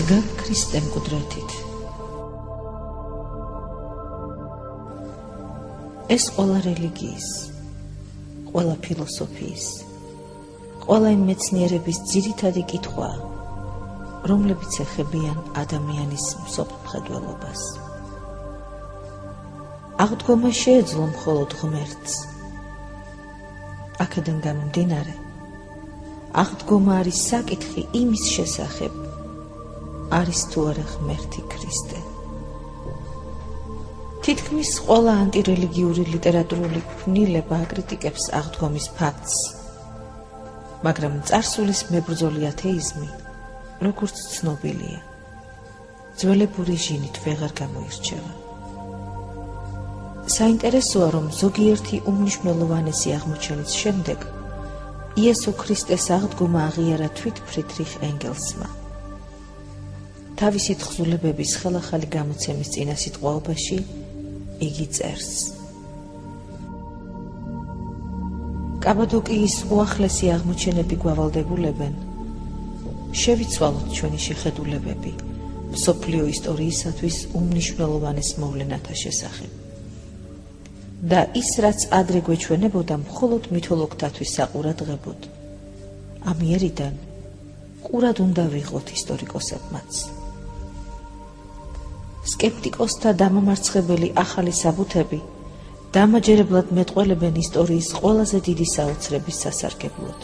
იდგა ქრისტე მკვდრეთით. ეს ყველა რელიგიის, ყველა ფილოსოფიის, ყველა იმ მეცნიერების ძირითადი კითხვაა, რომლებიც ეხებიან ადამიანის მსოფლმხედველობას. აღდგომა შეეძლო მხოლოდ ღმერთს. აქედან გამომდინარე, აღდგომა არის საკითხი იმის შესახებ, არის თუ არა ღმერთი ქრისტე. თითქმის ყველა ანტირელიგიური ლიტერატურული ქმნილება აკრიტიკებს აღდგომის ფაქტს, მაგრამ წარსულის მებრძოლი ათეიზმი, როგორც ცნობილია, ძველებური ჟინით ვეღარ გამოირჩევა. საინტერესოა, რომ ზოგიერთი უმნიშვნელოვანესი აღმოჩენის შემდეგ იესო ქრისტეს აღდგომა აღიარა თვით ფრიდრიხ ენგელსმა. თავისი თხზულებების ხელახალი გამოცემის წინასიტყვაობაში იგი წერს: კაბადოკიის უახლესი აღმოჩენები გვავალდებულებენ, შევიცვალოთ ჩვენი შეხედულებები მსოფლიო ისტორიისათვის უმნიშვნელოვანეს მოვლენათა შესახებ. და ის, რაც ადრე გვეჩვენებოდა, მხოლოდ მითოლოგთათვის საყურადღებოდ, ამიერიდან ყურად უნდა ვიღოთ ისტორიკოსებმაც. სკეპტიკოსთა დამამარცხებელი ახალი საბუთები დამაჯერებლად მეტყველებენ ისტორიის ყველაზე დიდი საოცრების სასარგებლოდ.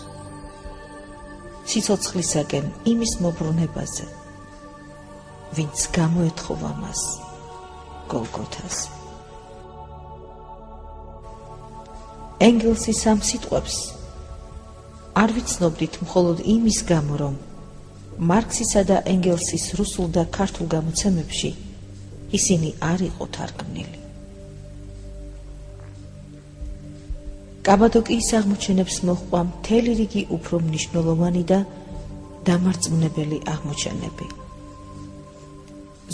სიცოცხლისაკენ იმის მობრუნებაზე, ვინც გამოეთხოვა მას გოლგოთას. ენგელსის ამ სიტყვებს არ ვიცნობდით მხოლოდ იმის გამო, რომ მარქსისა და ენგელსის რუსულ და ქართულ გამოცემებში ისინი არ იყო თარგმნილი. კაბადოკიის აღმოჩენებს მოჰყვა მთელი რიგი უფრო მნიშვნელოვანი და დამარწმუნებელი აღმოჩენები.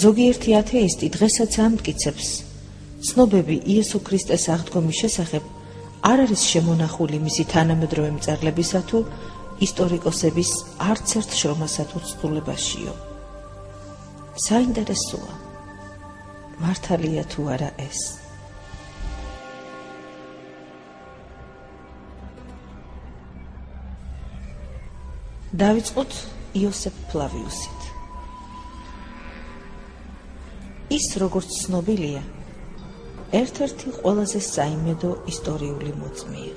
ზოგიერთი ათეისტი დღესაც ამტკიცებს, ცნობები იესო ქრისტეს აღდგომის შესახებ არ არის შემონახული მისი თანამედროვე მწერლებისა თუ ისტორიკოსების არც ერთ შრომასა თუ თხზულებაშიო. საინტერესოა, მართალია თუ არა ეს. დავიწყოთ იოსებ ფლავიუსით. ის, როგორც ცნობილია, ერთ-ერთი ყველაზე საიმედო ისტორიული მოწმეა.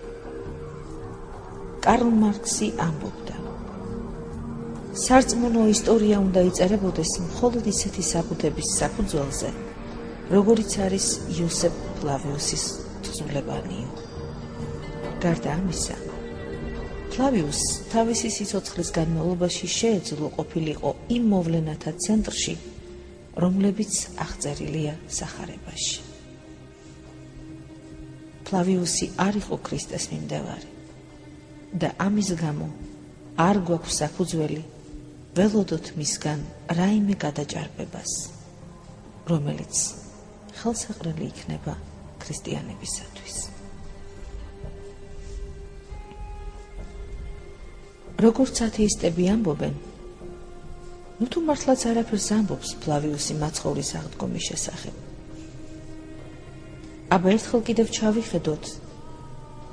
კარლ მარქსი ამბობდა, სარწმუნო ისტორია უნდა იწერებოდეს მხოლოდ ისეთი საბუთების საფუძველზე, როგორიც არის იოსებ ფლავიუსის თხზულებანიო. გარდა ამისა, ფლავიუსს თავისი სიცოცხლის განმავლობაში შეეძლო ყოფილიყო იმ მოვლენათა ცენტრში, რომლებიც აღწერილია სახარებაში. ფლავიუსი არ იყო ქრისტეს მიმდევარი და ამის გამო არ გვაქვს საფუძველი ველოდოთ მისგან რაიმე გადაჭარბებას, რომელიც ხელსაყრელი იქნება ქრისტიანებისათვის. როგორც ათეისტები ამბობენ, ნუ თუ მართლაც არაფერს ამბობს ფლავიუსი მაცხოვრის აღდგომის შესახებ, აბა ერთხელ კიდევ ჩავიხედოთ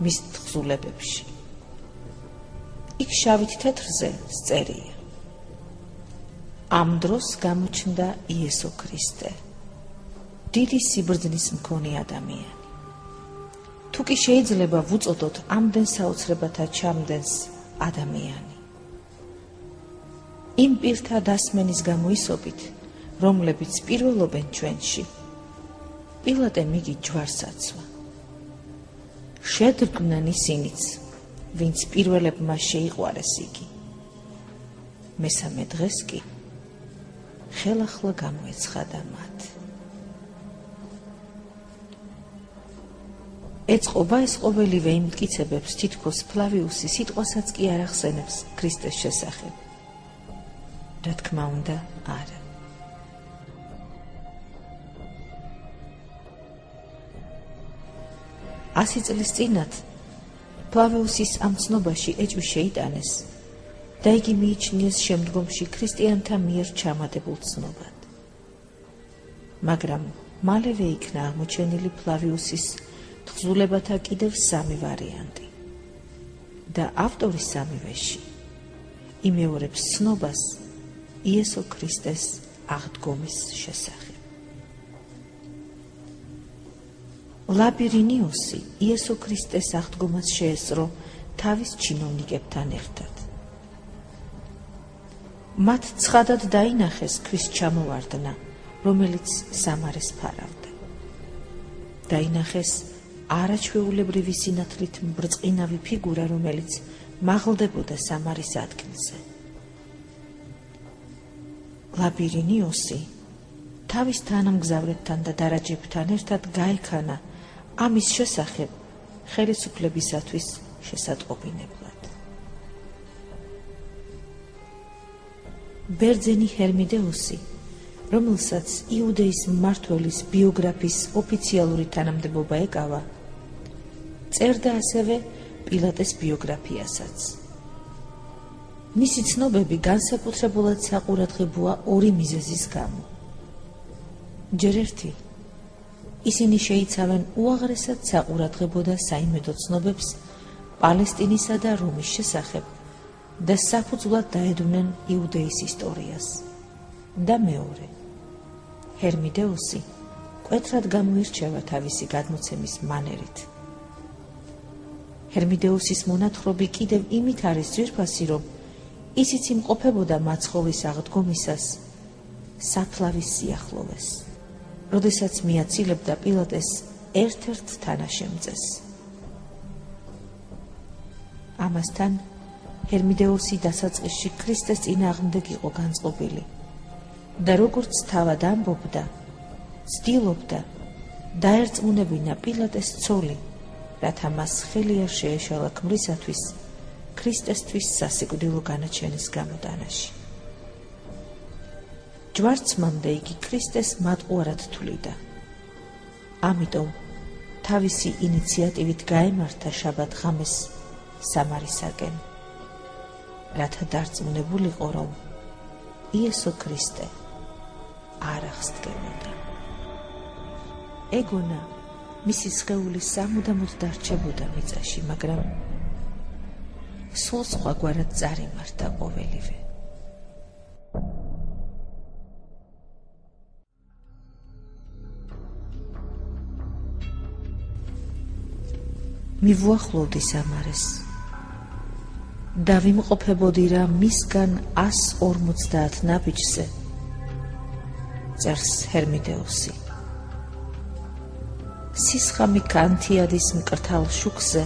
მის თხზულებებში. იქ შავით თეთრზე სწერია: ამ დროს გამოჩნდა იესო ქრისტე, დიდი სიბრძნის მქონე ადამიანი. თუ კი შეიძლება ვუწოდოთ ამდენ საოცრებათა ჩამდენს ადამიანი. იმ პირთა დასმენის გამოისობით, რომლებიც პირველობენ ჩვენში, პილატემ იგი ჯვარს აცვა. შედრგნენ ისინიც, ვინც პირველებმა შეიყვარეს იგი. მესამე დღეს კი ხელახლა გამოეცხადა მათ. ეწყობა ეს ყოველივე იმ მტკიცებებს, თითქოს ფლავიუსი სიტყვასაც კი არ ახსენებს ქრისტეს შესახებ. რა თქმა უნდა, არა. ასი წლის წინათ ფლავიუსის ამ ცნობაში ეჭვი შეიტანეს, და იგი მიიჩნიეს შემდგომში ქრისტიანთა მიერ ჩამადებულ ცნობად. მაგრამ მალევე იქნა აღმოჩენილი ფლავიუსის თხზულებათა კიდევ 3 ვარიანტი და ავტორი სამივეში იმეორებს ცნობას იესო ქრისტეს აღდგომის შესახებ. ლაბირინიუსი იესო ქრისტეს აღდგომას შეესწრო თავის ჩინოვნიკებთან ერთად. მათ ცხადად დაინახეს ქვის ჩამოვარდნა, რომელიც სამარეს ფარავდა. დაინახეს არაჩვეულებრივი სინათლით მბრწყინავი ფიგურა, რომელიც მაღლდებოდა სამარის ადგილზე. ლაბირინიუსი თავის თანამგზავრებთან და დარაჯებთან ერთად გაექანა ამის შესახებ ხელისუფლებისათვის შესატყობინებლად. ბერძენი ჰერმიდეუსი, რომელსაც იუდეის მმართველის ბიოგრაფის ოფიციალური თანამდებობა ეკავა, წერდა ასევე პილატეს ბიოგრაფიასაც. მისი ცნობები განსაკუთრებულად საყურადღებოა 2 მიზეზის გამო. ჯერ ერთი, ისინი შეიცავენ უაღრესად საყურადღებო და საიმედო ცნობებს პალესტინისა და რომის შესახებ და საფუძვლად დაედვნენ იუდეის ისტორიას. და მეორე, ჰერმიდეუსი მკვეთრად გამოირჩევა თავისი გადმოცემის მანერით. ჰერმიდეუსის მონათხრობი კიდევ იმით არის ძვირფასი, რომ ისიც იმყოფებოდა მაცხოვრის აღდგომისას საფლავის სიახლოვეს, როდესაც მიაცილებდა პილატეს ერთ-ერთ თანაშემწეს. ამასთან ჰერმიდეუსი დასაწყისში ქრისტეს წინააღმდეგ იყო განწყობილი და როგორც თავად ამბობდა, ცდილობდა დაერწმუნებინა პილატეს ცოლი, რათა მას ხელი არ შეეშალა ქმრისათვის ქრისტესთვის სასიკვდილო განაჩენის გამოტანაში. ჯვარცმამდე იგი ქრისტეს მატყუარად თვლიდა. ამიტომ თავისი ინიციატივით გაემართა შაბათ ღამეს სამარისაკენ, რათა დარწმუნებულიყო, რომ იესო ქრისტე არ აღსდგებოდა. ეგონა მისი სხეული სამუდამოდ დარჩებოდა მიწაში, მაგრამ სულ სხვაგვარად წარიმართა ყოველივე. მივუახლოვდი სამარეს და ვიმყოფებოდი რა მისგან 150 ნაბიჯზე, წერს ჰერმიდეუსი. სისხამი კანთიადის მკრთალ შუქზე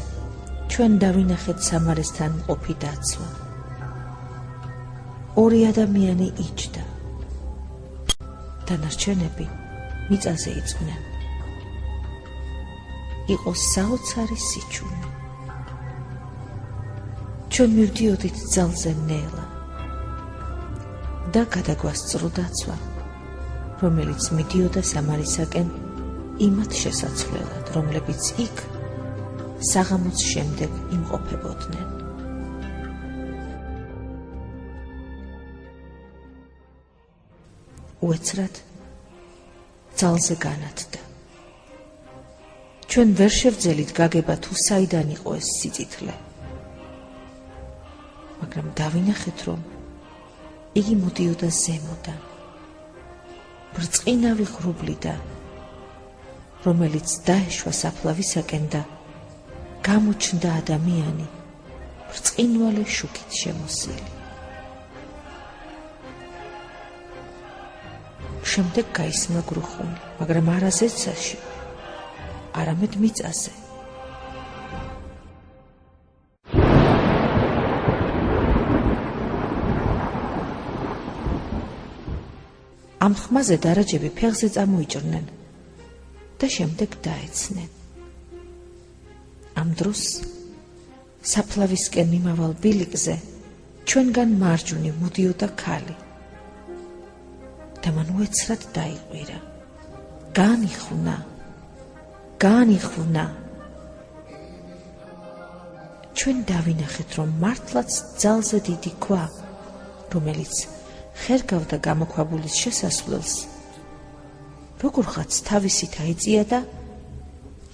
ჩვენ დავინახეთ სამარესთან მყოფი დაცვა. 2 ადამიანი იჯდა. დანარჩენები მიწაზე იწყნენ. იყო საოცარი სიჩუმე. ჩვენ მივდიოდით ძალზე ნელა და გადაგვასწრო დაცვა, რომელიც მიდიოდა სამარისაკენ იმათ შესაცვლელად, რომლებიც იქ საღამოს შემდეგ იმყოფებოდნენ. უეცრად ძალზე განათდა. ჩვენ ვერ შევძელით გაგება თუ საიდან იყო ეს სიწითლე, მაგრამ დავინახეთ, რომ იგი მოდიოდა ზემოდან, ბრწყინავი ღრუბლიდან, რომელიც დაეშვა საფლავისაკენ და გამოჩნდა ადამიანი ბრწყინვალე შუქით შემოსილი. შემდეგ გაისმა გრუხუნი, მაგრამ არა ზეცაში, არამედ მიწაზე. ამ ხმაზე დარაჯები ფეხზე წამოიჭრნენ და შემდეგ დაეცნენ. ამ დროს საფლავისკენ მიმავალ ბილიკზე ჩვენგან მარჯვნივ მოდიოდა ქალი და მან უეცრად დაიყვირა. განიხუნა. ჩვენ დავინახეთ, რომ მართლაც ძალზე დიდი ქვა, რომელიც ხერგავდა გამოქვაბულის შესასვლელს, როგორღაც თავისით აიწია და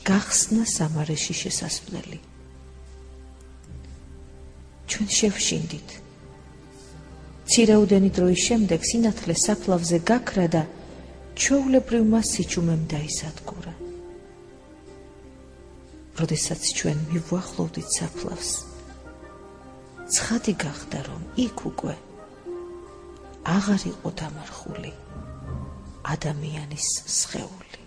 გახსნა სამარეში შესასვლელი. ჩვენ შევშინდით. მცირეოდენი დროის შემდეგ სინათლე საფლავზე გაქრა და ჩვეულებრივმა სიჩუმემ დაისადგურა. როდესაც ჩვენ მივუახლოვდით საფლავს, ცხადი გახდა, რომ იქ უკვე აღარ იყო დამარხული ადამიანის სხეული.